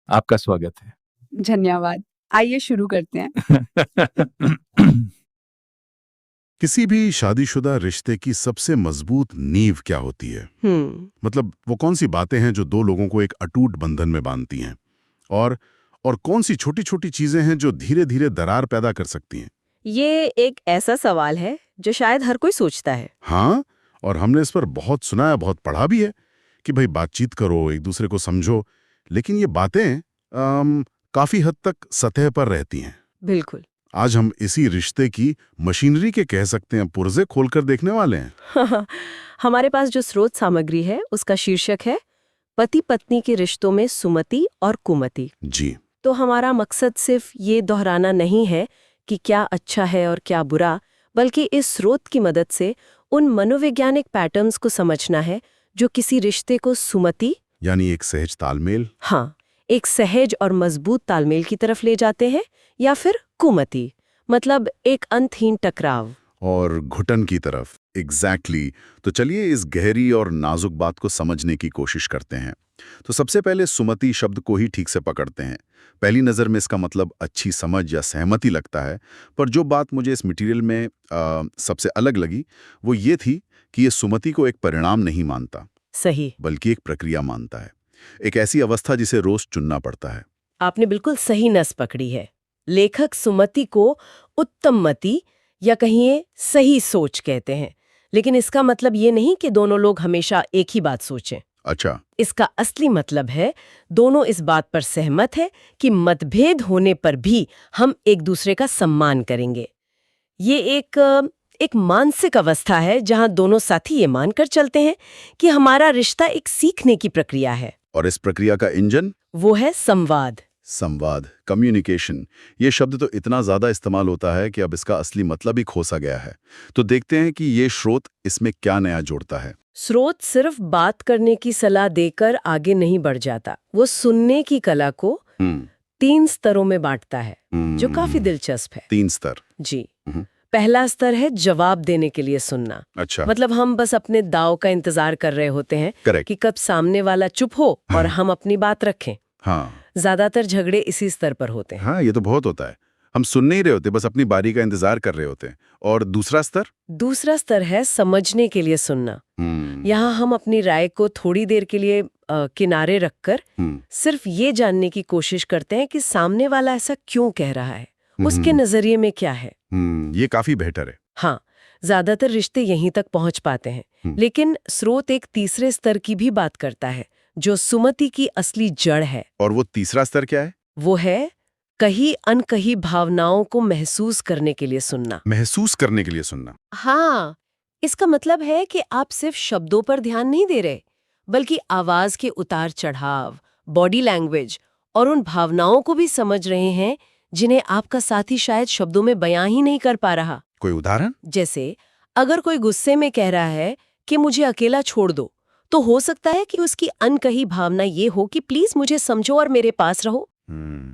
आपका स्वागत है। धन्यवाद। आइए शुरू करते हैं। किसी भी शादीशुदा रिश्ते की सबसे मजबूत नींव क्या होती है? मतलब वो कौन सी बातें हैं जो दो लोगों को एक अटूट बंधन में बांधती हैं? और और कौन सी छोटी छोटी चीजें हैं जो धीरे धीरे दरार पैदा कर सकती हैं? ये एक ऐसा सवाल है जो शायद हर कोई सोचता है। हाँ, और हमने इस पर बहुत सुना है, बहुत पढ़ा भी है कि भाई बातचीत करो, एक दूसरे को समझो। लेकिन ये बातें काफी हद तक सतह पर रहती हैं। बिल्कुल। आज हम इसी रिश्ते की मशीनरी के कह सकते हैं पुर्जे खोलकर देखने वाले हैं। हमारे पास जो स्रोत सामग्री है उसका शीर्षक है पति पत्नी के रिश्तों में सुमति और कुमति। जी। तो हमारा मकसद सिर्फ ये दोहराना नहीं है कि क्या अच्छा है और क्या बुरा, बल्कि इस स्रोत की मदद से उन मनोवैज्ञानिक पैटर्न्स को समझना है जो किसी रिश्ते को सुमति यानी एक सहज तालमेल, हाँ, एक सहज और मजबूत तालमेल की तरफ ले जाते हैं, या फिर कुमति मतलब एक अंतहीन टकराव और घुटन की तरफ। एग्जैक्टली। तो चलिए इस गहरी और नाजुक बात को समझने की कोशिश करते हैं। तो सबसे पहले सुमति शब्द को ही ठीक से पकड़ते हैं। पहली नज़र में इसका मतलब अच्छी समझ या सहमति लगता है, पर जो बात मुझे इस मटेरियल में सबसे अलग लगी वो ये थी कि ये सुमति को एक परिणाम नहीं मानता, सही, बल्कि एक प्रक्रिया मानता है, एक ऐसी अवस्था जिसे रोज चुनना पड़ता है। आपने बिल्कुल सही नस पकड़ी है। लेखक सुमति को उत्तम मति या कहिए सही सोच कहते हैं, लेकिन इसका मतलब ये नहीं कि दोनों लोग हमेशा एक ही बात सोचें। अच्छा। इसका असली मतलब है दोनों इस बात पर सहमत है कि मतभेद होने पर भी हम एक दूसरे का सम्मान करेंगे। ये एक मानसिक अवस्था है जहां दोनों साथी ये मानकर चलते हैं कि हमारा रिश्ता एक सीखने की प्रक्रिया है। और इस प्रक्रिया का इंजन वो है संवाद। संवाद, कम्युनिकेशन। ये शब्द तो इतना ज्यादा इस्तेमाल होता है कि अब इसका असली मतलब ही खोसा गया है। तो देखते हैं कि ये स्रोत इसमें क्या नया जोड़ता है। स्रोत सिर्फ बात करने की सलाह देकर आगे नहीं बढ़ जाता, वो सुनने की कला को 3 स्तरों में बांटता है, जो काफी दिलचस्प है। 3 स्तर। जी। पहला स्तर है जवाब देने के लिए सुनना। अच्छा। मतलब हम बस अपने दाव का इंतजार कर रहे होते हैं Correct. कि कब सामने वाला चुप हो और हम अपनी बात रखें। हाँ ज्यादातर झगड़े इसी स्तर पर होते हैं। हाँ, ये तो बहुत होता है। हम सुन नहीं रहे होते, बस अपनी बारी का इंतजार कर रहे होते हैं। और दूसरा स्तर? दूसरा स्तर है समझने के लिए सुनना। यहाँ हम अपनी राय को थोड़ी देर के लिए किनारे रखकर सिर्फ ये जानने की कोशिश करते हैं कि सामने वाला ऐसा क्यों कह रहा है, उसके नजरिए में क्या है। ये काफी बेहतर है। हाँ, ज्यादातर रिश्ते यहीं तक पहुंच पाते हैं। लेकिन स्रोत एक तीसरे स्तर की भी बात करता है, जो सुमति की असली जड़ है। और वो तीसरा स्तर क्या है? वो है कहीं अनकही भावनाओं को महसूस करने के लिए सुनना। महसूस करने के लिए सुनना। हाँ, इसका मतलब है कि आप सिर्फ शब्दों पर ध्यान नहीं दे रहे, बल्कि आवाज के उतार चढ़ाव, बॉडी लैंग्वेज और उन भावनाओं को भी समझ रहे हैं जिन्हें आपका साथी शायद शब्दों में बयां ही नहीं कर पा रहा। कोई उदाहरण? जैसे अगर कोई गुस्से में कह रहा है कि मुझे अकेला छोड़ दो, तो हो सकता है कि उसकी अनकही भावना ये हो कि प्लीज मुझे समझो और मेरे पास रहो।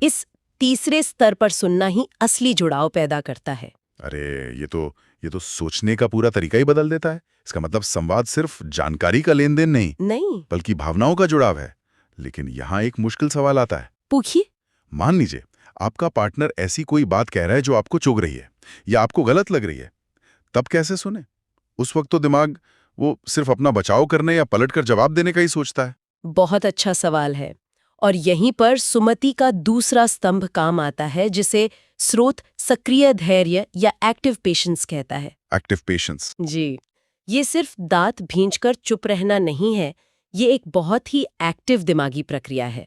इस तीसरे स्तर पर सुनना ही असली जुड़ाव पैदा करता है। अरे ये तो सोचने का पूरा तरीका ही बदल देता है। इसका मतलब संवाद सिर्फ जानकारी का लेन देन नहीं, बल्कि भावनाओं का जुड़ाव है। लेकिन यहाँ एक मुश्किल सवाल आता है। पूछिए। मान लीजिए आपका पार्टनर ऐसी कोई बात कह रहा है जो आपको चुभ रही है या आपको गलत लग रही है, तब कैसे सुने? उस वक्त तो दिमाग वो सिर्फ अपना बचाव करने या पलटकर जवाब देने का ही सोचता है। बहुत अच्छा सवाल है, और यहीं पर सुमति का दूसरा स्तंभ काम आता है, जिसे स्रोत सक्रिय धैर्य या एक्टिव पेशेंस कहता है। Active patience. जी, ये सिर्फ दांत भींचकर चुप रहना नहीं है, ये एक बहुत ही एक्टिव दिमागी प्रक्रिया है।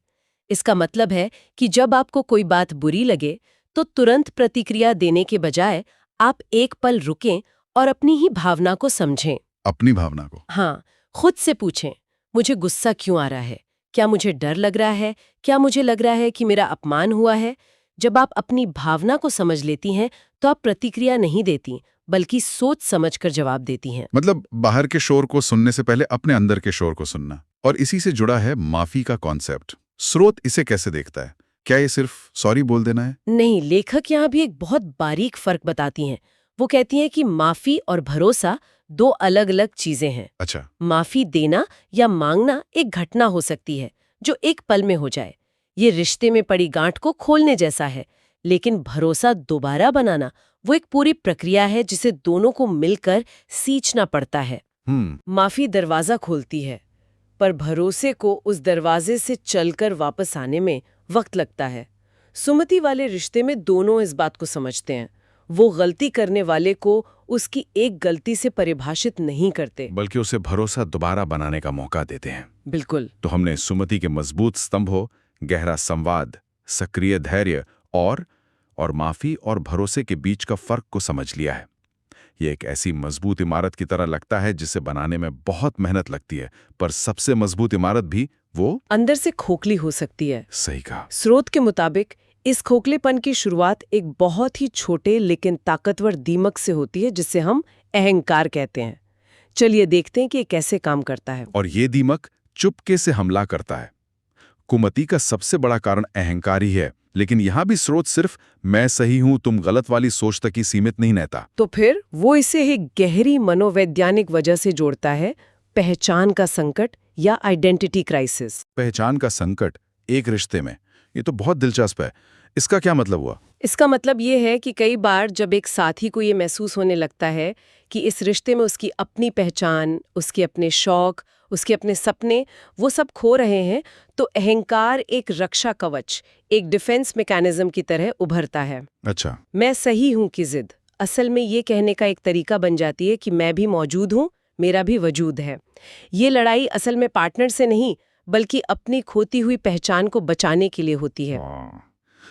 इसका मतलब है कि जब आपको कोई बात बुरी लगे तो तुरंत प्रतिक्रिया देने के बजाय आप एक पल रुकें और अपनी ही भावना को समझें। अपनी भावना को? हाँ, खुद से पूछें, मुझे गुस्सा क्यों आ रहा है? क्या मुझे डर लग रहा है? क्या मुझे लग रहा है कि मेरा अपमान हुआ है? जब आप अपनी भावना को समझ लेती हैं तो आप प्रतिक्रिया नहीं देती, बल्कि सोच समझकर जवाब देती हैं। मतलब बाहर के शोर को सुनने से पहले अपने अंदर के शोर को सुनना। और इसी से जुड़ा है माफी का कॉन्सेप्ट। स्रोत इसे कैसे देखता है? क्या ये सिर्फ सॉरी बोल देना है? नहीं, लेखक यहाँ भी एक बहुत बारीक फर्क बताती हैं। वो कहती हैं कि माफी और भरोसा 2 अलग-अलग चीजें हैं। अच्छा। माफी देना या मांगना एक घटना हो सकती है जो एक पल में हो जाए, ये रिश्ते में पड़ी गांठ को खोलने जैसा है, लेकिन भरोसा दोबारा बनाना वो एक पूरी प्रक्रिया है जिसे दोनों को मिलकर सींचना पड़ता है। माफी दरवाजा खोलती है, पर भरोसे को उस दरवाजे से चलकर वापस आने में वक्त लगता है। सुमति वाले रिश्ते में दोनों इस बात को समझते हैं। वो गलती करने वाले को उसकी एक गलती से परिभाषित नहीं करते, बल्कि उसे भरोसा दोबारा बनाने का मौका देते हैं। बिल्कुल। तो हमने सुमति के मजबूत स्तंभों, गहरा संवाद, सक्रिय धैर्य और माफी और भरोसे के बीच का फर्क को समझ लिया है। ये एक ऐसी मजबूत इमारत की तरह लगता है जिसे बनाने में बहुत मेहनत लगती है, पर सबसे मजबूत इमारत भी वो अंदर से खोखली हो सकती है। सही कहा। स्रोत के मुताबिक इस खोखलेपन की शुरुआत एक बहुत ही छोटे लेकिन ताकतवर दीमक से होती है, जिसे हम अहंकार कहते हैं। चलिए देखते हैं कि ये कैसे काम करता है। और ये दीमक चुपके से हमला करता है। कुमति का सबसे बड़ा कारण अहंकार ही है, लेकिन यहां भी स्रोत सिर्फ मैं सही हूं तुम गलत वाली सोच तक ही सीमित नहीं रहता। तो फिर वो इसे एक गहरी मनोवैज्ञानिक वजह से जोड़ता है, पहचान का संकट या आइडेंटिटी क्राइसिस। पहचान का संकट एक रिश्ते में, ये तो बहुत दिलचस्प है। इसका क्या मतलब हुआ? इसका मतलब ये है कि कई बार जब एक साथी को ये महसूस होने लगता है कि इस रिश्ते में उसकी अपनी पहचान, उसके अपने शौक, उसके अपने सपने, वो सब खो रहे हैं, तो अहंकार एक रक्षा कवच, एक डिफेंस मैकेनिज्म की तरह उभरता है। अच्छा। मैं सही हूं की जिद असल में ये कहने का एक तरीका बन जाती है कि मैं भी मौजूद हूं, मेरा भी वजूद है। ये लड़ाई असल में पार्टनर से नहीं, बल्कि अपनी खोती हुई पहचान को बचाने के लिए होती है।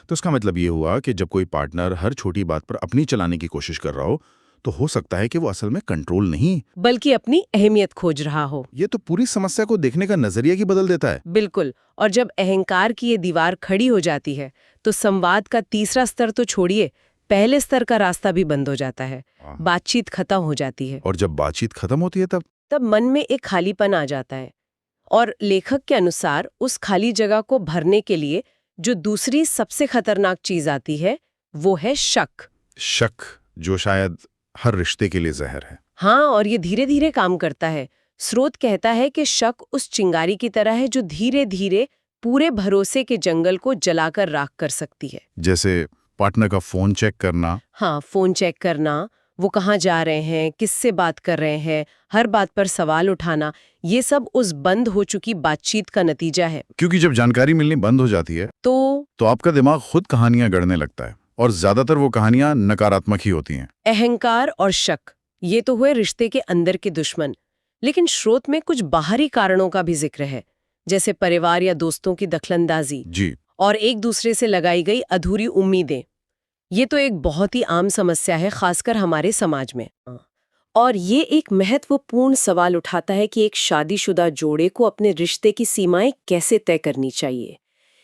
तो इसका मतलब ये हुआ कि जब कोई पार्टनर हर छोटी बात पर अपनी चलाने की कोशिश कर रहा हो, तो हो सकता है कि वो असल में कंट्रोल नहीं, बल्कि अपनी अहमियत खोज रहा हो। ये तो पूरी समस्या को देखने का नजरिया ही बदल देता है। बिल्कुल। और जब अहंकार की ये दीवार खड़ी हो जाती है, तो संवाद का तीसरा स्तर तो छोड़िए, पहले स्तर का रास्ता भी बंद हो जाता है। बातचीत खत्म हो जाती है। और जब बातचीत खत्म होती है तब मन में एक खालीपन आ जाता है। और लेखक के अनुसार उस खाली जगह को भरने के लिए जो दूसरी सबसे खतरनाक चीज आती है, वो है शक। शक, जो शायद हर रिश्ते के लिए जहर है। हाँ, और ये धीरे धीरे काम करता है। स्रोत कहता है कि शक उस चिंगारी की तरह है जो धीरे धीरे पूरे भरोसे के जंगल को जलाकर राख कर सकती है। जैसे पार्टनर का फोन चेक करना। हाँ, फोन चेक करना, वो कहाँ जा रहे हैं, किससे बात कर रहे हैं, हर बात पर सवाल उठाना, ये सब उस बंद हो चुकी बातचीत का नतीजा है। क्योंकि जब जानकारी मिलनी बंद हो जाती है तो आपका दिमाग खुद कहानियां गढ़ने लगता है, और ज्यादातर वो कहानियां नकारात्मक ही होती हैं। अहंकार और शक, ये तो हुए रिश्ते के अंदर के दुश्मन, लेकिन स्रोत में कुछ बाहरी कारणों का भी जिक्र है, जैसे परिवार या दोस्तों की दखलंदाजी जी। और एक दूसरे से लगाई गई अधूरी उम्मीदें। ये तो एक बहुत ही आम समस्या है, खासकर हमारे समाज में। और ये एक महत्वपूर्ण सवाल उठाता है कि एक शादीशुदा जोड़े को अपने रिश्ते की सीमाएं कैसे तय करनी चाहिए।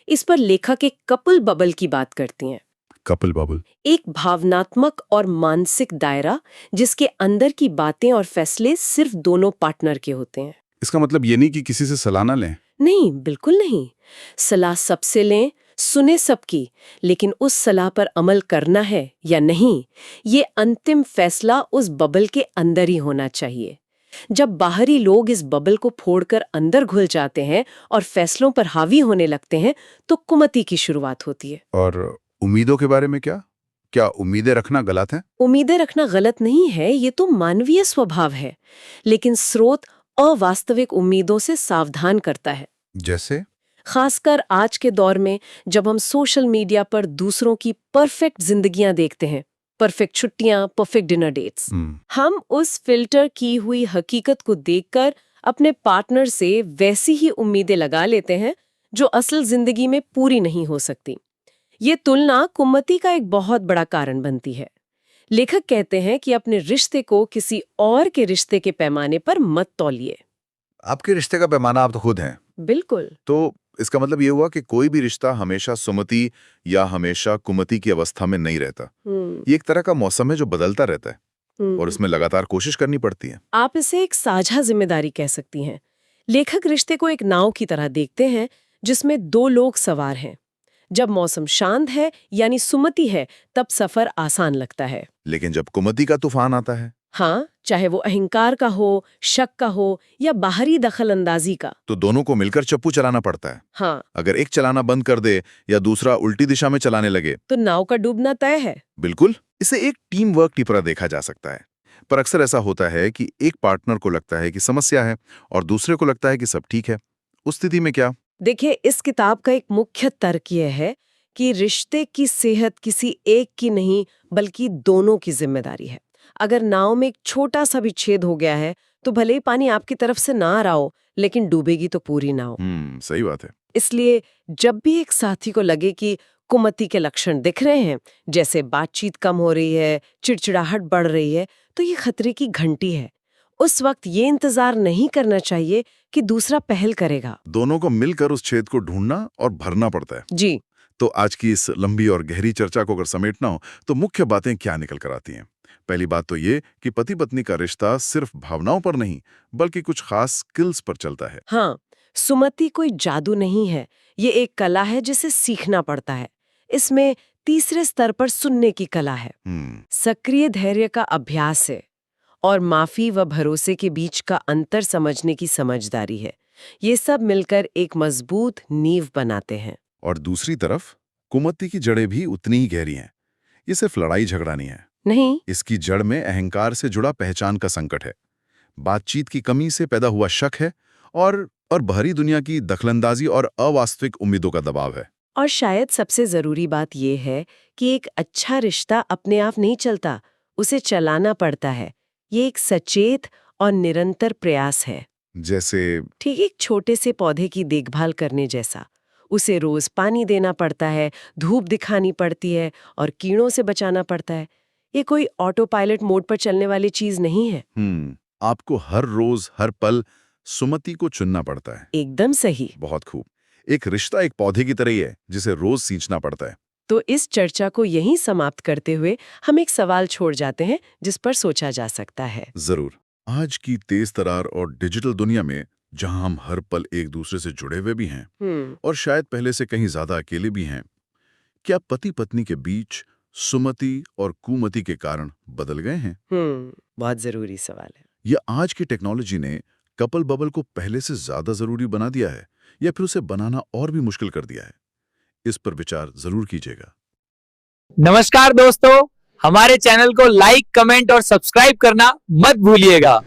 इस पर लेखक एक कपल बबल की बात करती हैं। कपल बबल, एक भावनात्मक और मानसिक दायरा जिसके अंदर की बातें और फैसले सिर्फ दोनों पार्टनर के होते हैं। इसका मतलब ये नहीं कि किसी से सलाह ना लें। नहीं, बिल्कुल नहीं। सलाह सबसे लें, सुने सबकी, लेकिन उस सलाह पर अमल करना है या नहीं, ये अंतिम फैसला उस बबल के अंदर ही होना चाहिए। जब बाहरी लोग इस बबल को फोड़कर अंदर घुल जाते हैं और फैसलों पर हावी होने लगते हैं, तो कुमति की शुरुआत होती है। और उम्मीदों के बारे में क्या उम्मीदें रखना गलत है? उम्मीदें रखना गलत नहीं है, ये तो मानवीय स्वभाव है, लेकिन स्रोत अवास्तविक उम्मीदों से सावधान करता है। जैसे खासकर आज के दौर में जब हम सोशल मीडिया पर दूसरों की परफेक्ट जिंदगियां देखते हैं, परफेक्ट छुट्टियां, परफेक्ट डिनर डेट्स, हम उस फिल्टर की हुई हकीकत को देखकर अपने पार्टनर से वैसी ही उम्मीदें लगा लेते हैं जो असल जिंदगी में पूरी नहीं हो सकती। ये तुलना कुमति का एक बहुत बड़ा कारण बनती है। लेखक कहते हैं कि अपने रिश्ते को किसी और के रिश्ते के पैमाने पर मत तौलिए। आपके रिश्ते का पैमाना आप तो खुद हैं। बिल्कुल। तो इसका मतलब ये हुआ कि कोई भी रिश्ता हमेशा सुमति या हमेशा कुमति की अवस्था में नहीं रहता। ये एक तरह का मौसम है जो बदलता रहता है और उसमें लगातार कोशिश करनी पड़ती है। आप इसे एक साझा जिम्मेदारी कह सकती हैं। लेखक रिश्ते को एक नाव की तरह देखते हैं जिसमें दो लोग सवार हैं। जब मौसम शांत है यानी सुमति है, तब सफर आसान लगता है। लेकिन जब कुमति का तूफान आता है, हाँ, चाहे वो अहंकार का हो, शक का हो या बाहरी दखल अंदाजी का। तो दोनों को मिलकर चप्पू चलाना पड़ता है। हाँ, अगर एक चलाना बंद कर दे या दूसरा उल्टी दिशा में चलाने लगे, तो नाव का डूबना तय है। बिल्कुल। इसे एक टीम वर्क की तरह देखा जा सकता है। पर अक्सर ऐसा होता है कि एक पार्टनर को लगता है कि समस्या है और दूसरे को लगता है कि सब ठीक है। उस स्थिति में क्या? देखिए, इस किताब का एक मुख्य तर्क यह है कि रिश्ते की सेहत किसी एक की नहीं बल्कि दोनों की जिम्मेदारी है। अगर नाव में एक छोटा सा भी छेद हो गया है तो भले ही पानी आपकी तरफ से ना आ रहा हो, लेकिन डूबेगी तो पूरी नाव। सही बात है। इसलिए जब भी एक साथी को लगे कि कुमति के लक्षण दिख रहे हैं, जैसे बातचीत कम हो रही है, चिड़चिड़ाहट बढ़ रही है, तो ये खतरे की घंटी है। उस वक्त ये इंतजार नहीं करना चाहिए कि दूसरा पहल करेगा। दोनों को मिलकर उस छेद को ढूंढना और भरना पड़ता है। जी, तो आज की इस लंबी और गहरी चर्चा को अगर समेटना हो तो मुख्य बातें क्या निकल कर आती हैं? पहली बात तो ये कि पति पत्नी का रिश्ता सिर्फ भावनाओं पर नहीं बल्कि कुछ खास स्किल्स पर चलता है। हाँ, सुमति कोई जादू नहीं है, ये एक कला है जिसे सीखना पड़ता है। इसमें तीसरे स्तर पर सुनने की कला है, सक्रिय धैर्य का अभ्यास है और माफी व भरोसे के बीच का अंतर समझने की समझदारी है। ये सब मिलकर एक मजबूत नींव बनाते हैं। और दूसरी तरफ कुमति की जड़ें भी उतनी ही गहरी हैं। ये सिर्फ लड़ाई झगड़ा नहीं है, नहीं, इसकी जड़ में अहंकार से जुड़ा पहचान का संकट है, बातचीत की कमी से पैदा हुआ शक है और बाहरी दुनिया की दखलंदाजी और अवास्तविक उम्मीदों का दबाव है। और शायद सबसे जरूरी बात यह है कि एक अच्छा रिश्ता अपने आप नहीं चलता, उसे चलाना पड़ता है। ये एक सचेत और निरंतर प्रयास है, जैसे ठीक एक छोटे से पौधे की देखभाल करने जैसा। उसे रोज पानी देना पड़ता है, धूप दिखानी पड़ती है और कीड़ों से बचाना पड़ता है। ये कोई ऑटो पायलट मोड पर चलने वाली चीज नहीं है। आपको हर रोज हर पल सुमति को चुनना पड़ता है। एकदम सही। बहुत खूब। एक रिश्ता एक पौधे की तरह ही है जिसे रोज सींचना पड़ता है। तो इस चर्चा को यहीं समाप्त करते हुए हम एक सवाल छोड़ जाते हैं जिस पर सोचा जा सकता है। जरूर। आज की तेज तरार और डिजिटल दुनिया में जहां हम हर पल एक दूसरे से जुड़े हुए भी हैं और शायद पहले से कहीं ज्यादा अकेले भी हैं, क्या पति पत्नी के बीच सुमति और कुमति के कारण बदल गए हैं? बहुत जरूरी सवाल है। या आज की टेक्नोलॉजी ने कपल बबल को पहले से ज्यादा जरूरी बना दिया है या फिर उसे बनाना और भी मुश्किल कर दिया है? इस पर विचार जरूर कीजिएगा। नमस्कार दोस्तों, हमारे चैनल को लाइक, कमेंट और सब्सक्राइब करना मत भूलिएगा।